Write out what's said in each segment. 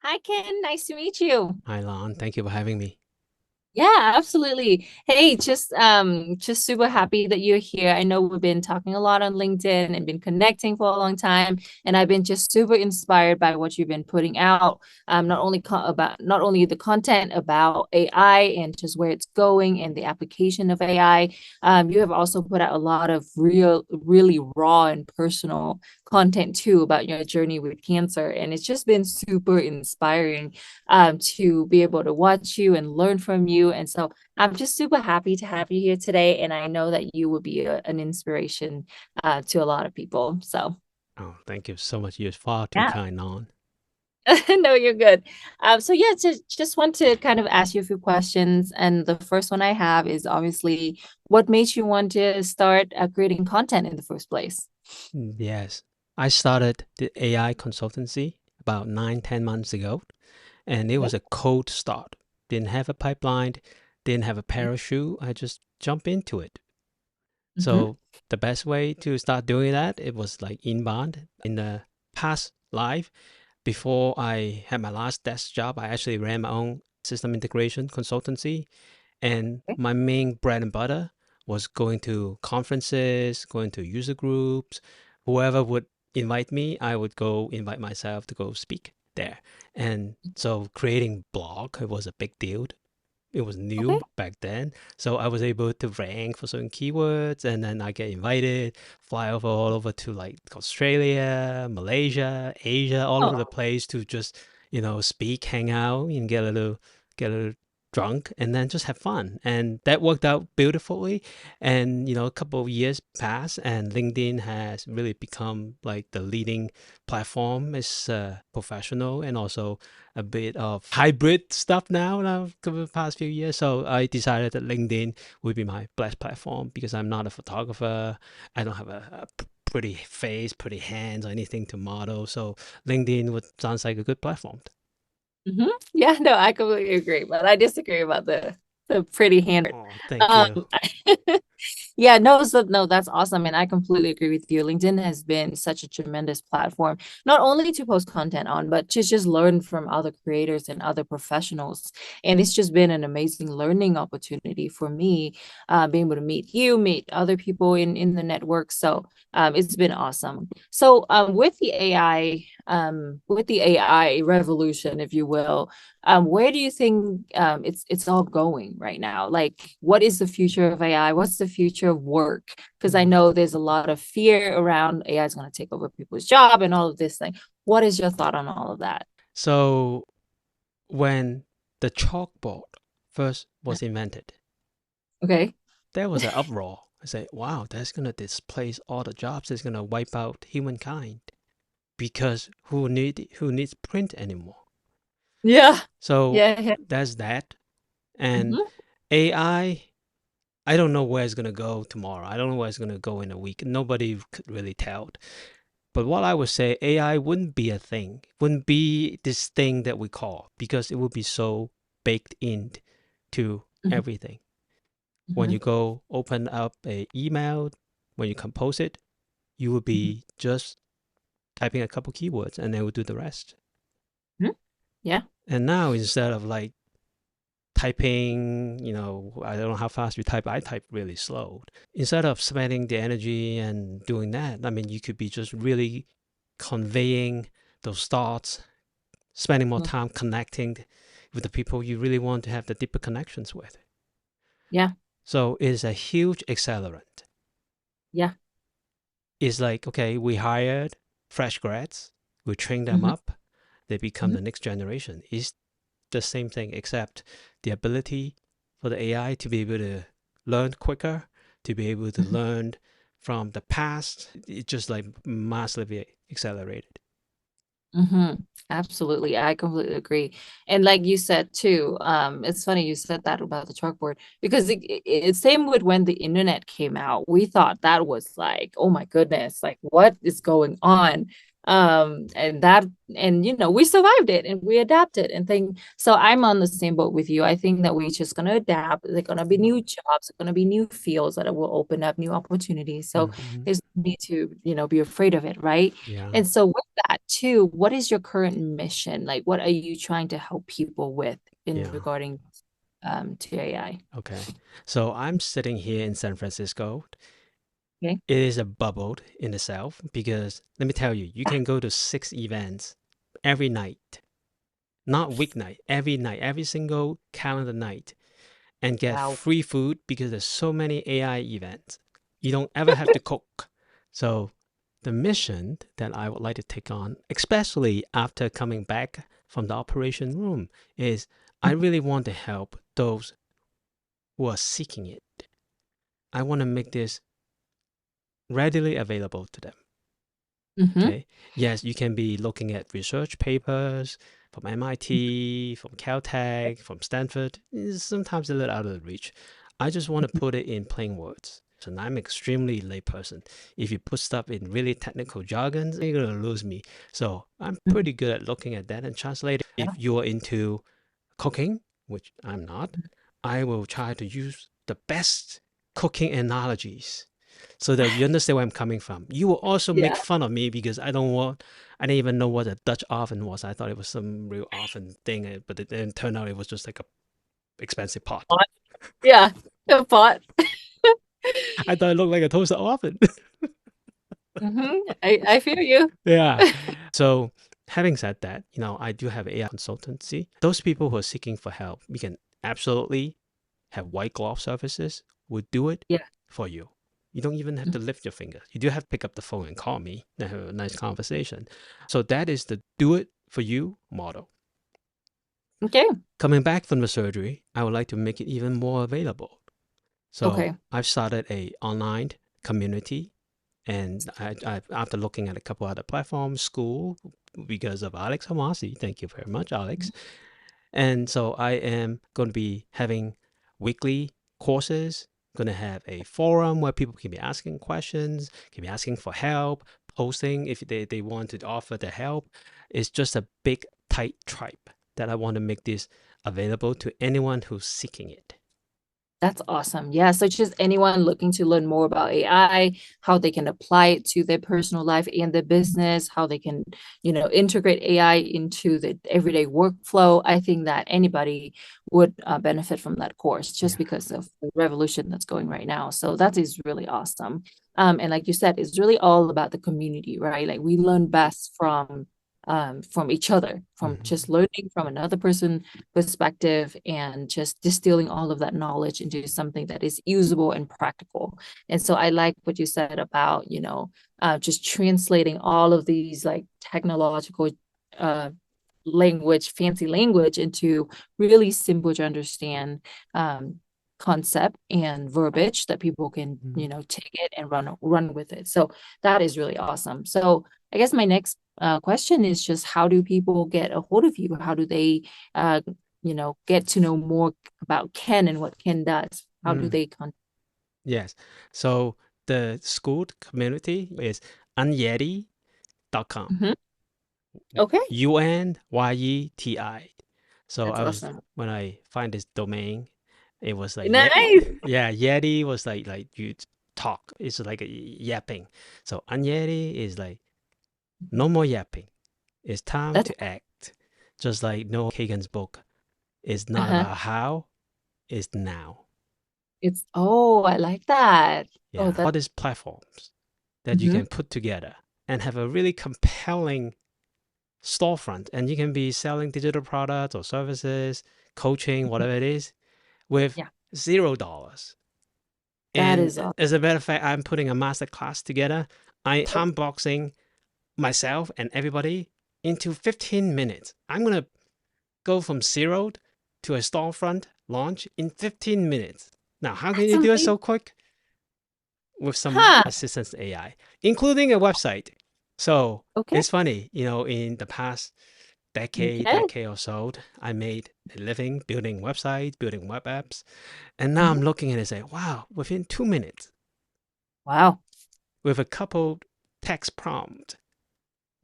Hi, Ken. Nice to meet you. Hi, Lon. Thank you for having me. Yeah, absolutely. Hey, just super happy that you're here. I know we've been talking a lot on LinkedIn and been connecting for a long time, and I've been just super inspired by what you've been putting out. Not only the content about AI and just where it's going and the application of AI. You have also put out a lot of really raw and personal content too about your journey with cancer, and it's just been super inspiring to be able to watch you and learn from you. And so I'm just super happy to have you here today. And I know that you will be an inspiration to a lot of people. So, Oh, thank you so much. You're far too yeah. kind, Lon. No, you're good. Just want to kind of ask you a few questions. And the first one I have is obviously what made you want to start creating content in the first place? Yes, I started the AI consultancy about 9, 10 months ago, and it Okay. was a cold start. Didn't have a pipeline, didn't have a parachute. I just jumped into it. Mm-hmm. So the best way to start doing that, it was like inbound. In the past life, before I had my last desk job, I actually ran my own system integration consultancy. And Okay. my main bread and butter was going to conferences, going to user groups. Whoever would invite me, I would go invite myself to go speak there. And so creating blog, it was a big deal. It was Okay. new back then. So I was able to rank for certain keywords, and then I get invited, fly over all over to like Australia, Malaysia, Asia, all over the Oh. place to just, speak, hang out, and get a little drunk and then just have fun. And that worked out beautifully. And, a couple of years passed, and LinkedIn has really become like the leading platform. It's professional and also a bit of hybrid stuff now over the past few years. So I decided that LinkedIn would be my best platform because I'm not a photographer. I don't have a pretty face, pretty hands, or anything to model. So LinkedIn would sounds like a good platform. Mhm. Yeah, no, I completely agree, but I disagree about the pretty hand. Oh, thank Um, you. yeah, no, so no, that's awesome. And I completely agree with you. LinkedIn has been such a tremendous platform, not only to post content on, but to just learn from other creators and other professionals. And it's just been an amazing learning opportunity for me, being able to meet you, meet other people in the network. So it's been awesome. So with the AI revolution, if you will, where do you think it's all going right now? Like, what is the future of AI? What's the future of work? Because I Mm. know there's a lot of fear around AI is going to take over people's job and all of this thing. What is your thought on all of that? So when the chalkboard first was invented, Okay. there was an uproar. I say, wow, that's gonna displace all the jobs. It's gonna wipe out humankind because who needs print anymore? Yeah. So Yeah. Yeah. that's that. And Mhm. AI, I don't know where it's gonna go tomorrow. I don't know where it's gonna go in a week. Nobody could really tell. But what I would say, AI wouldn't be a thing, wouldn't be this thing that we call because it would be so baked into Mhm. everything. When Mhm. you go open up a email, when you compose it, you would Mhm. be just typing a couple keywords and it will do the rest. Mhm. Yeah. And now instead of like typing, I don't know how fast you type. I type really slow. Instead of spending the energy and doing that, I mean, you could be just really conveying those thoughts, spending more Mhm. time connecting with the people you really want to have the deeper connections with. Yeah. So it's a huge accelerant. Yeah. It's like, okay, we hired fresh grads, we train them Mhm. up, they become Mhm. the next generation. It's the same thing, except the ability for the AI to be able to learn quicker, to be able to Mhm. learn from the past. It's just like massively accelerated. Absolutely. I completely agree. And like you said too, it's funny you said that about the chalkboard because it's same with when the internet came out. We thought that was like, oh my goodness, like what is going on? And that, and we survived it and we adapted and think. So I'm on the same boat with you. I think that we're just going to adapt. There're going to be new jobs, going to be new fields that will open up new opportunities. So Hmm. there's no need to be afraid of it, right? Yeah. And so with that too, what is your current mission? Like, what are you trying to help people with in Yeah. regarding to AI? Okay. So I'm sitting here in San Francisco. Okay. It is a bubble in itself because let me tell you, you can go to 6 events every night, not weeknight, every night, every single calendar night, and get Wow. free food because there's so many AI events. You don't ever have to cook. So the mission that I would like to take on, especially after coming back from the operation room, is I really want to help those who are seeking it. I want to make this readily available to them. Mm-hmm. Okay. Yes, you can be looking at research papers from MIT, from Caltech, from Stanford. It's sometimes a little out of the reach. I just want to put it in plain words. And I'm extremely layperson. If you put stuff in really technical jargons, you're gonna lose me. So I'm pretty good at looking at that and translating. Yeah. If you're into cooking, which I'm not, I will try to use the best cooking analogies so that you understand where I'm coming from. You will also make Yeah. fun of me because I didn't even know what a Dutch oven was. I thought it was some real oven thing, but it then turned out it was just like a expensive pot. Pot. Yeah. A pot. I thought it looked like a toaster oven. I feel you. Yeah. So having said that, I do have AI consultancy. Those people who are seeking for help, we can absolutely have white glove services. We'll do it Yeah. for you. You don't even have to lift your finger. You do have to pick up the phone and call me and have a nice conversation. So that is the do it for you model. Okay. Coming back from the surgery, I would like to make it even more available. So Okay. I've started a online community, and after looking at a couple other platforms, school, because of Alex Hamasi, thank you very much, Alex. And so I am going to be having weekly courses, going to have a forum where people can be asking questions, can be asking for help, posting if they want to offer the help. It's just a big, tight tribe that I want to make this available to anyone who's seeking it. That's awesome. Yeah. So just anyone looking to learn more about AI, how they can apply it to their personal life and their business, how they can, integrate AI into the everyday workflow. I think that anybody would benefit from that course just Yeah. because of the revolution that's going right now. So that is really awesome. And like you said, it's really all about the community, right? Like we learn best from each other, from just Hmm. learning from another person perspective and just distilling all of that knowledge into something that is usable and practical. And so I like what you said about, just translating all of these like technological uh, language, fancy language into really simple to understand concept and verbiage that people can, Hmm. take it and run with it. So that is really awesome. So I guess my next question is just how do people get a hold of you? How do they uh, get to know more about Ken and what Ken does? How do Mm. they contact? Yes. So the school community is unyeti.com. Mhm. Okay, Unyeti. So that's I was awesome. when I find this domain, it was like yeah, Nice. yeah, Yeti was like you talk. It's like a yapping. So Unyeti is like no more yapping. It's time That's to act. Just like Noah Kagan's book is not uh-huh. about how, it's now. I like that. Oh, Yeah. that All these platforms that you mhm. can put together and have a really compelling storefront, and you can be selling digital products or services, coaching, whatever it is, with Yeah, $0. that And is awesome. as a matter of fact, I'm putting a master class together. I time boxing myself and everybody into 15 minutes. I'm gonna go from zero to a storefront launch in 15 minutes. Now, how can That's you do it amazing. so quick? With some Huh. assistance AI, including a website. So Okay. it's funny, in the past Okay. decade or so, I made a living building websites, building web apps. And now Mhm. I'm looking at it and say, wow, within 2 minutes, Wow. with a couple text prompt,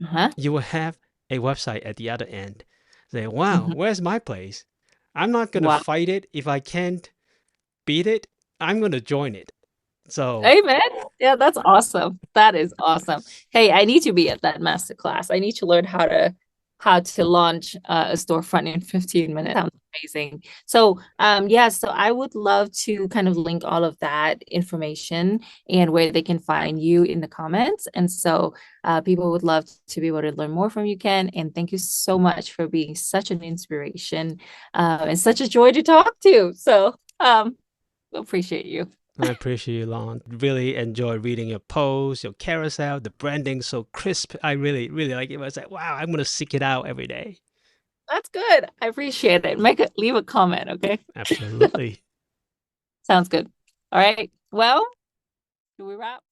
Uh-huh. you will have a website at the other end. Say, wow, Mhm. where's my place? I'm not going to Wow. fight it. If I can't beat it, I'm going to join it. So, Amen. Yeah, that's awesome. That is awesome. Hey, I need to be at that master class. I need to learn how to launch a storefront in 15 minutes. Sounds amazing. So, yeah, so I would love to kind of link all of that information and where they can find you in the comments. And so, people would love to be able to learn more from you, Ken. And thank you so much for being such an inspiration, and such a joy to talk to. So, appreciate you. I appreciate you, Lon. Really enjoy reading your posts, your carousel, the branding so crisp. I really, really like it. I was like, wow, I'm going to seek it out every day. That's good. I appreciate it. Leave a comment, okay? Absolutely. Sounds good. All right. Well, do we wrap?